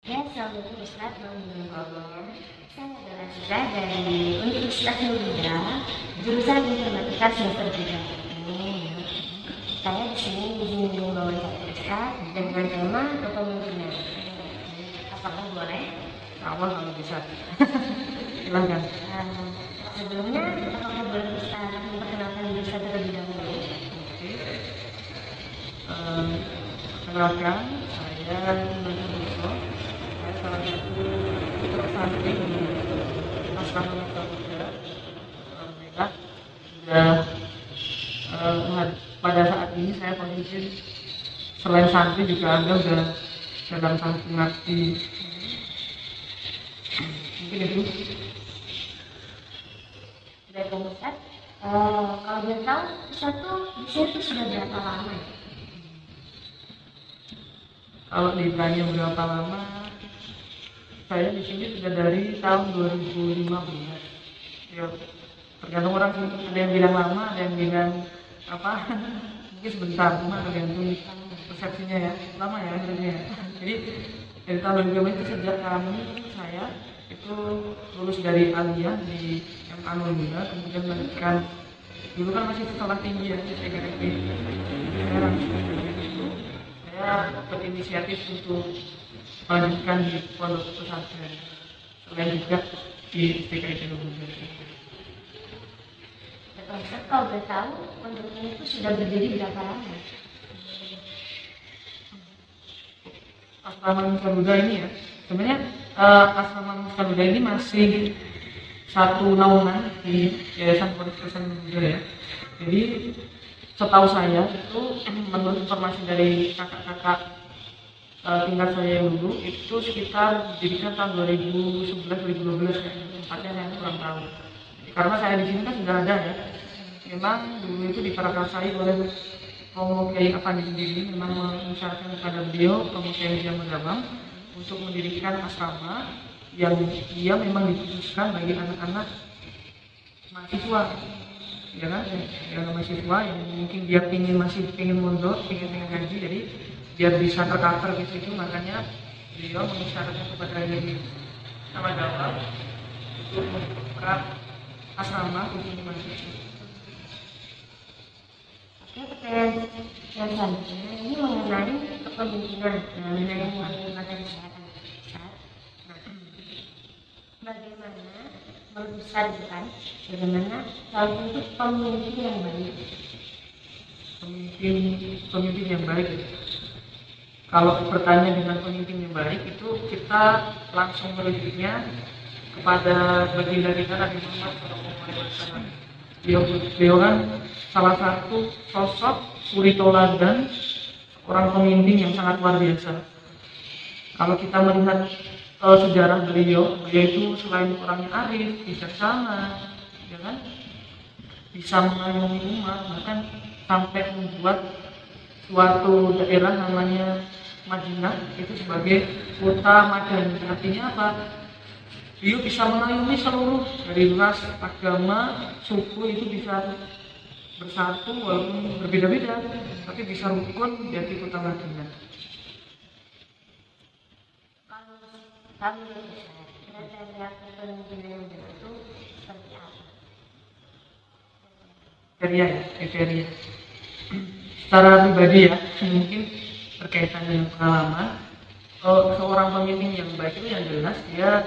Ya, Assalamualaikum Ustaz, warahmatullahi. Saya adalah Citra dari Universitas Nurhidra, jurusan Informatika semester 3. Saya di sini izin wawancara Ustaz dengan tema kepemimpinan. Apakah boleh? Awal kalau bisa. Silahkan. Sebelumnya, apakah boleh Ustaz memperkenalkan diri Ustaz terlebih dahulu? Perkenalkan, saya Nurul Busro. Saya salah satu putra santri di Asrama Nurul Busro. Alhamdulillah sudah pada saat ini saya posisi selain santri juga Anda sudah dalam satu ngabdi. Mungkin itu. Baik, Ustaz. Kalau boleh tahu, Ustaz tuh di sini tuh sudah berapa lama? Kalau ditanya berapa lama, saya di sini sudah dari tahun 2015. Ya, tergantung orang sih. Ada yang bilang lama, ada yang bilang apa? Mungkin sebentar, cuma tergantung persepsinya ya. Lama ya sebenarnya. Jadi dari tahun 2015 itu sejak saya itu lulus dari aliyah di MA Nurhidra, kemudian melanjutkan dulu kan masih sekolah tinggi ya di STKRP. Saya berinisiatif untuk melanjutkan di pondok pesantren, selain juga di STKRP Nurhidra. Ustaz, kalau boleh tahu, pondok ini tuh sudah berdiri berapa lama? Asrama Nusa Buddha ini ya, sebenarnya Asrama Nusa Buddha ini masih satu naungan di Yayasan Pondok Pesantren Buddha ya. Jadi setahu saya itu menurut informasi dari kakak-kakak tingkat saya yang dulu itu sekitar didirikan tahun 2011-2012 ya. Tempatnya saya kurang tahu. Karena saya di sini kan sudah ada ya. Memang dulu itu diprakarsai oleh Romo Kiai Apandi sendiri, memang mengisyaratkan kepada beliau Romo Kiai Jamagabang untuk mendirikan asrama yang dia memang dikhususkan bagi anak-anak mahasiswa, ya kan? Yang mahasiswa yang mungkin dia masih ingin mondok, ingin ngaji, jadi biar bisa tercover di situ, makanya beliau mengisyaratkan kepada Kiai Jamagabang untuk membuka asrama khusus mahasiswa. Pertanyaan yang selanjutnya ini mengenai kepemimpinan, mengenai materi kesehatan. Bagaimana menurut Ustaz kan? Bagaimana kalau untuk pemimpin yang baik? Pemimpin yang baik. Kalau bertanya dengan pemimpin yang baik itu kita langsung merujuknya kepada baginda kita Nabi Muhammad SAW. Beliau kan salah satu sosok suri toladan orang pemimpin yang sangat luar biasa. Kalau kita melihat sejarah beliau itu selain orangnya arif, bijaksana, ya kan, bisa mengayomi umat, bahkan sampai membuat suatu daerah namanya Madinah itu sebagai kota madani. Artinya apa? Beliau bisa mengayomi seluruh dari ras, agama, suku itu bisa bersatu walaupun berbeda-beda, tapi bisa rukun jadi kota Madinah. Kalau kriteria kepemimpinan yang baik itu seperti apa? Kriteria. Secara pribadi ya, mungkin berkaitan dengan pengalaman. Seorang pemimpin yang baik itu yang jelas dia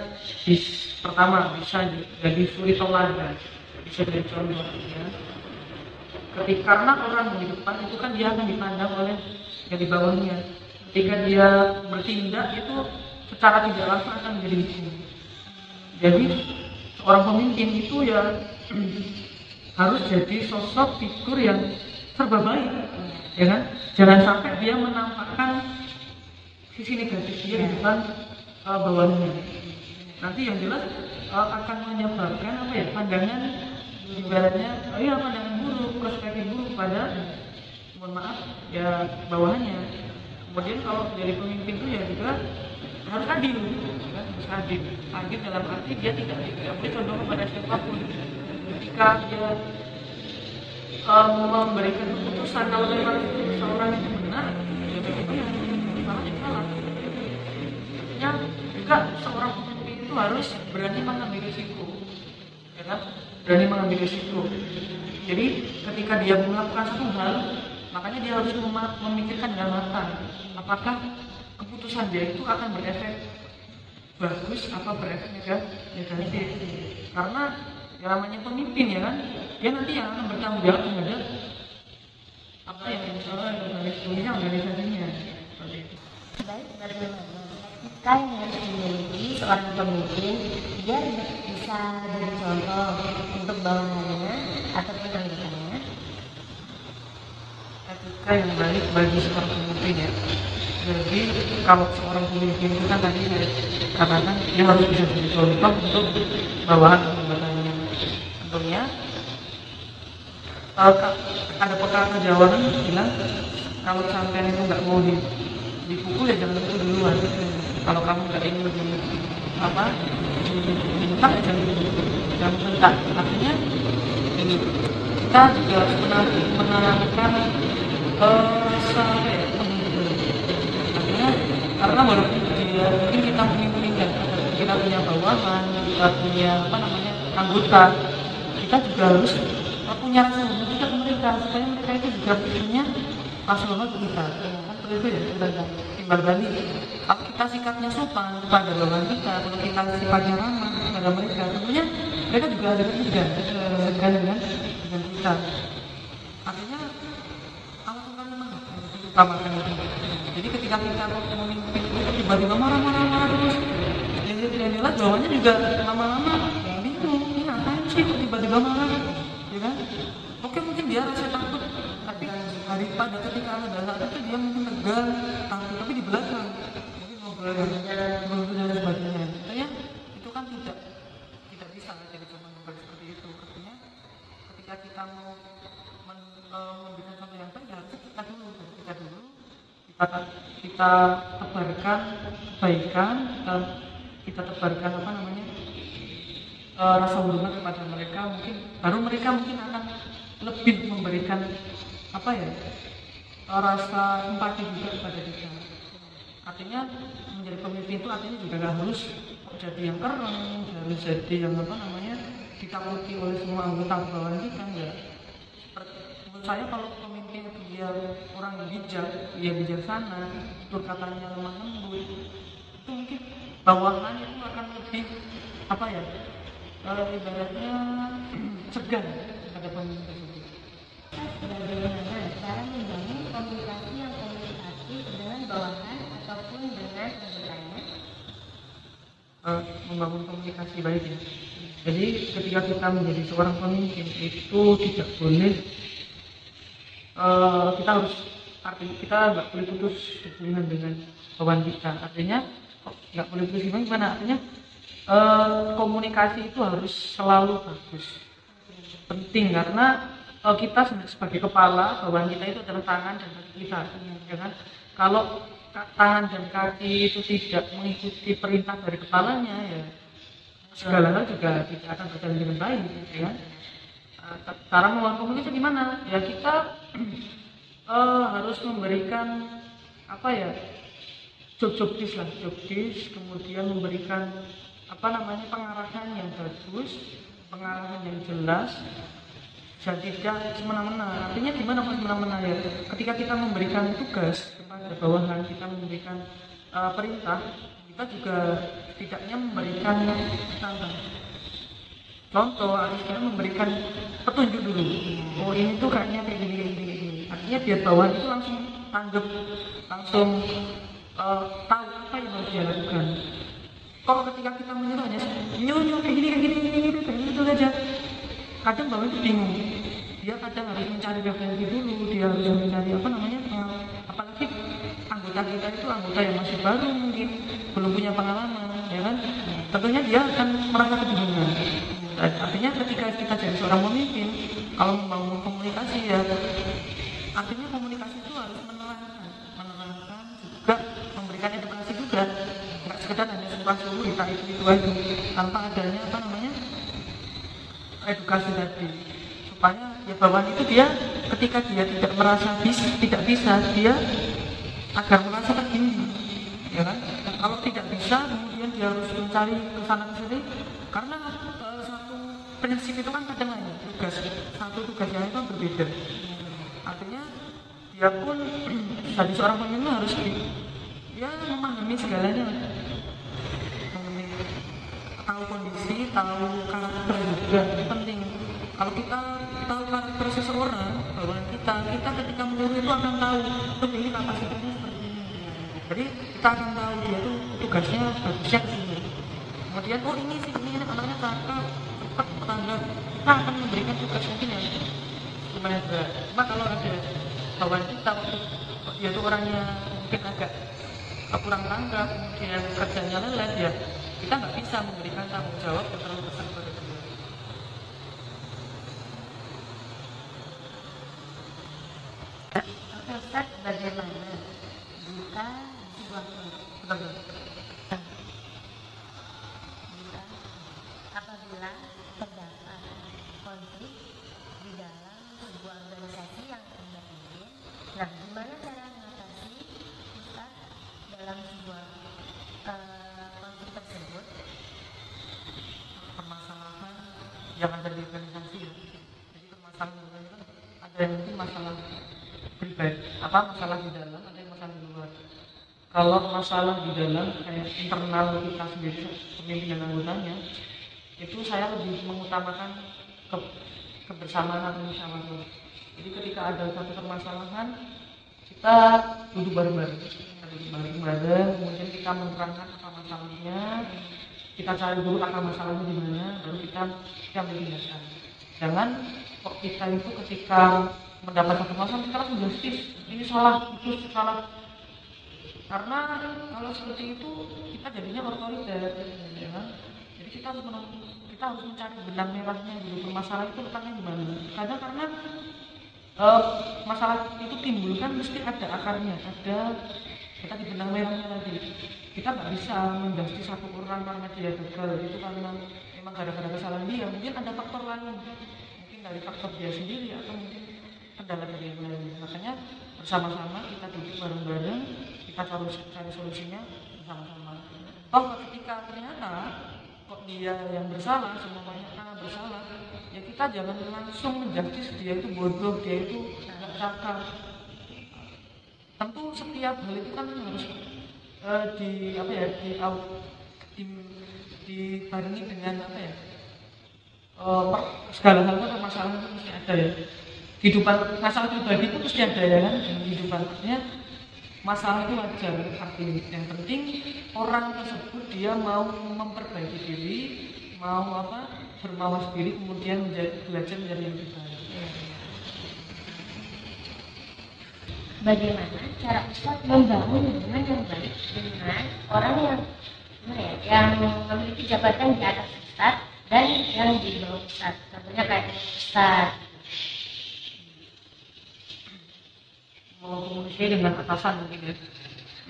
pertama bisa jadi suri toladan, bisa jadi contoh ya. Karena orang di depan itu kan dia akan dipandang oleh yang di bawahnya. Ketika dia bertindak itu secara tidak langsung akan menjadi hukum. Jadi seorang pemimpin itu ya harus jadi sosok figur yang serba baik, ya kan? Jangan sampai dia menampakkan sisi negatif dia di depan bawahnya. Nanti yang jelas akan menyebabkan apa ya, pandangan ibaratnya pandangan buruk, perspektif buruk pada mohon maaf ya bawahnya. Kemudian kalau dari pemimpin itu ya juga harus adil, ya, harus adil dalam arti dia tidak boleh condong kepada siapapun. Ketika dia memberikan keputusan kalau memang seorang itu benar, ya memang salah itu salah. Artinya juga seorang pemimpin itu harus berani mengambil risiko, ya kan? Berani mengambil risiko. Jadi ketika dia melakukan satu hal, makanya dia harus memikirkan dengan matang apakah keputusan dia itu akan berefek bagus apa berefek negatif. Karena yang namanya pemimpin ya kan, dia nanti yang akan bertanggung jawab terhadap apa yang misalnya organisasinya seperti itu. Baik, bagaimana etika yang harus dimiliki seorang pemimpin biar bisa jadi contoh untuk bawahannya ataupun rekan-rekannya? Etika yang baik bagi seorang pemimpin ya. Jadi kalau seorang pemimpin itu kan tadi saya katakan dia harus bisa jadi contoh untuk bawahan anggotanya. Tentunya ada pepatah Jawa kan bilang kalau sampean itu nggak mau dipukul ya jangan pukul duluan. Kalau kamu nggak ingin dibentak ya jangan bentak. Artinya ini kita juga harus menanamkan rasa karena walaupun dia mungkin kita memimpin dan kita punya bawahan, kita punya anggota, kita juga harus punya rasa hormat juga ke mereka supaya mereka itu juga punya rasa hormat ke kita. Kan begitu ya, kita timbal balik. Kalau kita sikapnya sopan kepada bawahan kita, kalau kita sifatnya ramah kepada mereka, tentunya mereka juga ada segan dengan kita. Artinya alasan kalimat utamakan itu. Jadi ketika kita memimpin itu tiba-tiba marah terus, yang jelas jawabannya juga lama-lama bingung, ini ngapain sih tiba-tiba marah, ya kan? Oke mungkin dia rasa takut, tapi daripada ketika ada saat itu dia mungkin tegar, takut tapi di belakang mungkin ngobrol dan sebagainya. Artinya itu kan tidak bisa jadi cuma seperti itu. Artinya ketika kita mau memberikan contoh yang baik, harus kita dulu kita tebarkan kebaikan, kita tebarkan rasa hormat kepada mereka, mungkin baru mereka mungkin akan lebih memberikan rasa empati juga kepada kita. Artinya menjadi pemimpin itu artinya juga nggak harus jadi yang keren, harus jadi yang ditakuti oleh semua anggota bawahan kita, enggak. Menurut saya kalau pemimpin itu dia orang yang bijak, dia bijaksana, tutur katanya lemah lembut, itu mungkin bawahan itu akan lebih ibaratnya segan pada pemimpin tersebut. Bagaimana cara membangun komunikasi yang komunikatif dengan bawahan ataupun dengan anggotanya? Membangun komunikasi baik ya. Jadi ketika kita menjadi seorang pemimpin itu tidak boleh kita nggak boleh putus hubungan dengan bawahan kita. Artinya nggak boleh putus gimana? Artinya komunikasi itu harus selalu bagus, penting karena kita sebagai kepala, bawahan kita itu adalah tangan dan kaki kita, ya kan? Kalau tangan dan kaki itu tidak mengikuti perintah dari kepalanya, ya segala hal juga tidak akan berjalan dengan baik, ya kan? Cara membangun komunikasi gimana? Ya kita harus memberikan job disk, kemudian memberikan pengarahan yang bagus, pengarahan yang jelas, dan tidak semena-mena. Artinya gimana semena-mena ya? Ketika kita memberikan tugas kepada bawahan, kita memberikan perintah, kita juga setidaknya memberikan contoh, kita memberikan petunjuk dulu. Oh ini tuh kayaknya kayak gini. Artinya biar bawahan itu langsung tanggap, langsung tahu apa yang harus dia lakukan. Kalau ketika kita menyuruh hanya nyuruh kayak gini itu aja, kadang bawahan itu bingung. Dia kadang harus mencari referensi dulu, dia harus mencari apalagi anggota kita itu anggota yang masih baru mungkin belum punya pengalaman, ya kan? Tentunya dia akan merasa kebingungan. Artinya ketika kita jadi seorang pemimpin, kalau membangun komunikasi ya, artinya komunikasi itu harus menerangkan juga, memberikan edukasi juga, nggak sekedar hanya suruh kita itu aja, tanpa adanya edukasi tadi, supaya ya bawahan itu dia ketika dia tidak merasa tidak bisa, dia agar merasa tertinggi, ya kan? Dan kalau tidak bisa kemudian dia harus mencari ke sana ke sini? Karena satu prinsip itu kan kadang lain satu tugasnya itu kan berbeda. Artinya dia pun jadi seorang pemimpin harus dia memahami segalanya, memahami, tahu kondisi, tahu karakter juga itu penting. Kalau kita tahu karakter seseorang, bawaan kita ketika menyuruh itu akan tahu ini kapasitasnya seperti ini. Jadi kita akan tahu dia tuh tugasnya bagusnya ke sini. Kemudian ini anaknya cakep, cepat, tetangga, kita akan memberikan tugas mungkin yang lumayan berat. Cuma kalau ada bawaan kita waktu dia tuh orangnya mungkin agak kurang tanggap, kemudian kerjanya lelet, ya kita nggak bisa memberikan tanggung jawab yang terlalu besar kepada dia. Oke Ustaz, bagaimana jika sebuah apabila terdapat konflik di dalam sebuah organisasi yang Anda pimpin, nah gimana cara mengatasi Ustaz dalam sebuah konflik tersebut? Permasalahan yang ada di organisasi ya. Jadi permasalahan itu ada yang mungkin masalah pribadi, masalah di dalam, ada yang masalah di luar. Kalau masalah di dalam kayak internal kita sendiri pemimpin dan anggotanya, itu saya lebih mengutamakan kebersamaan atau musyawarah. Jadi ketika ada satu permasalahan, kita duduk bareng-bareng, kemudian kita menerangkan apa masalahnya, kita cari dulu akar masalahnya di mana, baru kita ambil tindakan. Jangan kok kita itu ketika mendapat satu masalah kita langsung justis, ini salah, itu salah. Karena kalau seperti itu kita jadinya otoriter, ya kan? Jadi kita harus mencari benang merahnya dulu, permasalahan itu letaknya di mana. Kadang karena masalah itu timbul kan mesti ada akarnya, ada kita di benang merahnya tadi. Kita nggak bisa menjustis satu orang karena dia gagal, itu karena memang gara-gara kesalahan dia. Mungkin ada faktor lain, mungkin dari faktor dia sendiri atau mungkin kendala dari yang lain. Makanya bersama-sama kita duduk bareng-bareng, kita cari solusinya bersama-sama. Toh ketika ternyata kok dia yang bersalah, semuanya bersalah, ya kita jangan langsung menjustis dia itu bodoh, dia itu nggak cakap. Tentu setiap hal itu kan harus dibarengi dengan segala hal kan permasalahan itu mesti ada ya. Kehidupan masalah pribadi itu mesti ada ya kan, dalam kehidupannya masalah itu wajar. Artinya yang penting orang tersebut dia mau memperbaiki diri, mau bermawas diri, kemudian belajar menjadi lebih baik. Bagaimana cara Ustaz membangun hubungan yang baik dengan orang yang memiliki jabatan di atas Ustaz dan yang di bawah Ustaz? Contohnya kayak Ustaz mau komunikasi dengan atasan mungkin ya.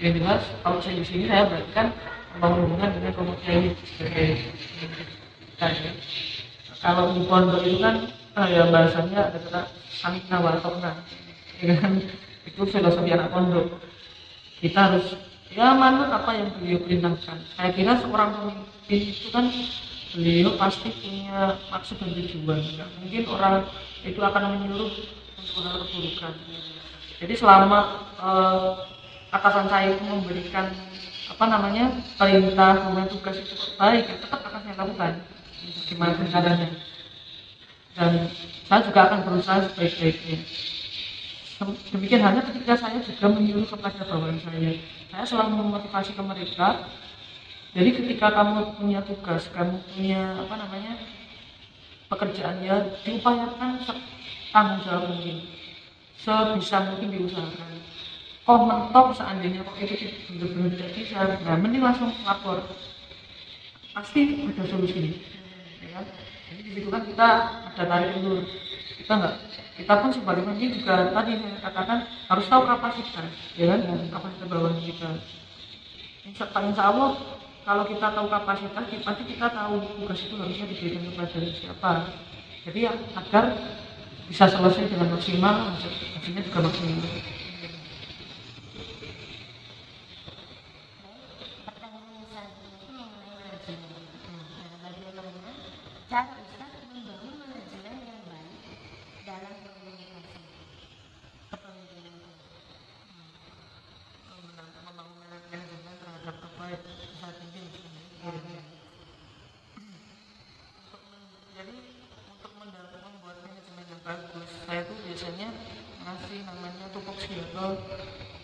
Yang jelas kalau saya di sini saya berarti kan membangun hubungan dengan komunikasi sebagai tadi. Kalau di pondok itu kan ya bahasanya ada kata sanikna wa tokna, ya kan? Itu filosofi anak pondok. Kita harus manut apa yang beliau perintahkan. Saya kira seorang pemimpin itu kan beliau pasti punya maksud dan tujuan. Nggak mungkin orang itu akan menyuruh untuk hal keburukan. Jadi selama atasan saya itu memberikan perintah, kemudian tugas itu baik, ya tetap akan saya lakukan gimana pun caranya. Dan saya juga akan berusaha sebaik-baiknya. Demikian halnya ketika saya juga menyuruh kepada bawahan saya selalu memotivasi ke mereka. Jadi ketika kamu punya tugas, kamu punya pekerjaan, ya diupayakan tanggung jawab mungkin, sebisa mungkin diusahakan. Kok mentok seandainya kok itu benar-benar tidak bisa, nah mending langsung lapor, pasti ada solusi, ya kan? Jadi di situ kan kita ada tarik ulur, kita pun sebagai pemimpin juga tadi saya katakan harus tahu kapasitas, ya kan? Kapasitas bawahan kita. Insya Allah kalau kita tahu kapasitas, pasti kita tahu tugas itu harusnya diberikan kepada siapa. Jadi agar bisa selesai dengan maksimal, hasilnya juga maksimal. Pertanyaan selanjutnya itu atau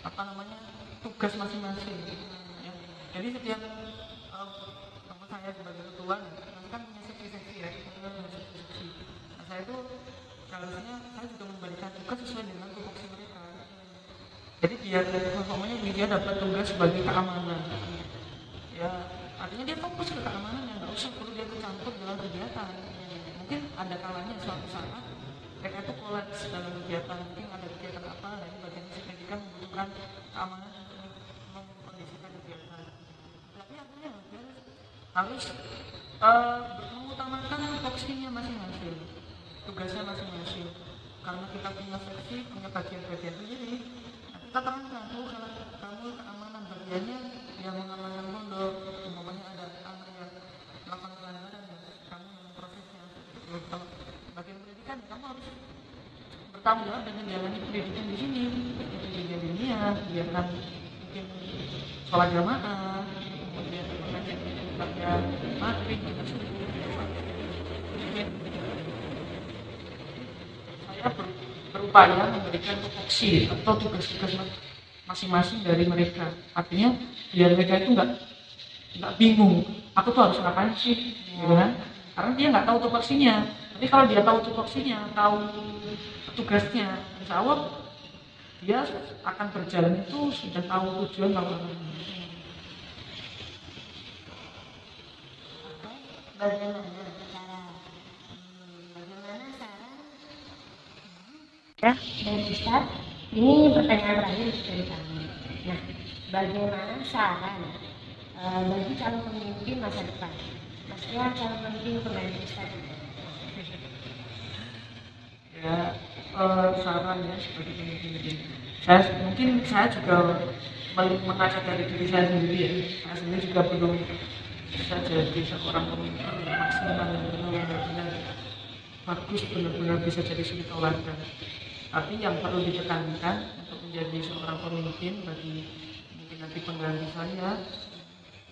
apa namanya tugas masing-masing ya. Jadi setiap teman saya sebagai ketua nanti kan punya seksi-seksi ya, seksi. Nah, saya itu seharusnya saya juga memberikan tugas sesuai dengan tupoksi mereka. Jadi biar umpamanya dia dapat tugas sebagai keamanan ya, artinya dia fokus ke keamanannya, nggak usah perlu dia kecampur dalam kegiatan. Mungkin ada kalanya suatu saat mereka itu kolaps dalam kegiatan, mungkin ada kegiatan apa, dan bagian signifikan membutuhkan keamanan untuk mengkondisikan kegiatan. Tapi artinya dia harus mengutamakan tupoksinya masing-masing, tugasnya masing-masing. Karena kita punya seksi, punya bagian-bagian sendiri, kita terangkan, oh kalau kamu keamanan bagiannya yang mengamankan pondok, umpamanya ada anak yang melakukan pelanggaran, kamu yang prosesnya. Kalau bagian pendidikan, kamu harus bertanggung jawab dengan menjalani pendidikan di sini, pendidikan dunia, biarkan mungkin sholat jamaah, kemudian mengajar bagian maghrib, saya berupaya memberikan tupoksi atau tugas-tugas masing-masing dari mereka. Artinya biar mereka itu nggak bingung, aku tuh harus ngapain sih, gitu kan? Karena dia nggak tahu tupoksinya. Tapi kalau dia tahu tupoksinya, tahu tugasnya, insya Allah dia akan berjalan itu sudah tahu tujuan, tahu arahnya. Bagaimana cara bagaimana saran ya dari Ustaz? Ini pertanyaan terakhir dari kami. Nah, bagaimana saran bagi calon pemimpin masa depan? Maksudnya calon pemimpin pengganti Ustaz. Ya, saran ya sebagai pemimpin. Saya juga mengaca dari diri saya sendiri ya. Saya sendiri juga belum bisa jadi seorang pemimpin yang maksimal, yang benar-benar bagus, benar-benar bisa jadi suri tauladan. Tapi yang perlu ditekankan untuk menjadi seorang pemimpin bagi mungkin nanti pengganti saya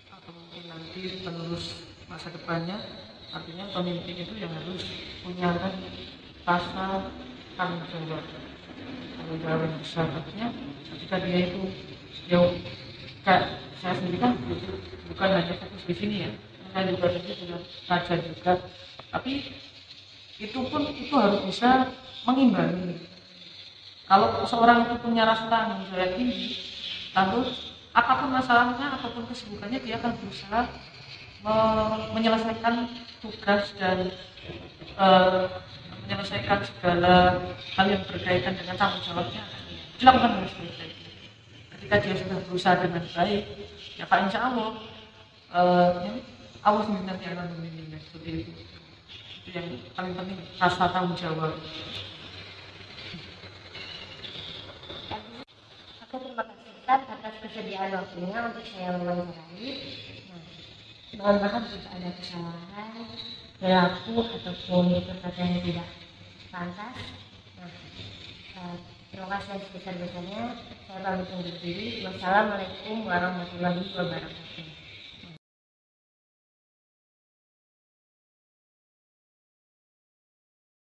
atau mungkin nanti penerus masa depannya, artinya pemimpin itu yang harus punya kan rasa tanggung jawab yang besar. Artinya ketika dia itu kayak saya sendiri kan bukan hanya fokus di sini ya, saya juga sudah raja juga, tapi itu harus bisa mengimbangi. Kalau seorang itu punya rasa tanggung jawab tinggi, lalu apapun masalahnya, apapun kesibukannya, dia akan berusaha menyelesaikan tugas dan menyelesaikan segala hal yang berkaitan dengan tanggung jawabnya, dilakukan dengan sebaik-baiknya. Ketika dia sudah berusaha dengan baik, ya Pak, insya Allah Allah sendiri nanti akan membimbingnya seperti itu. Itu yang paling penting, rasa tanggung jawab. Oke, terima kasih Ustaz atas kesediaan waktunya untuk saya mewawancarai. Mohon maaf jika ada kesalahan, perilaku ataupun perkataan yang tidak pantas. Terima kasih sebesar-besarnya. Saya pamit undur diri. Wassalamualaikum warahmatullahi wabarakatuh.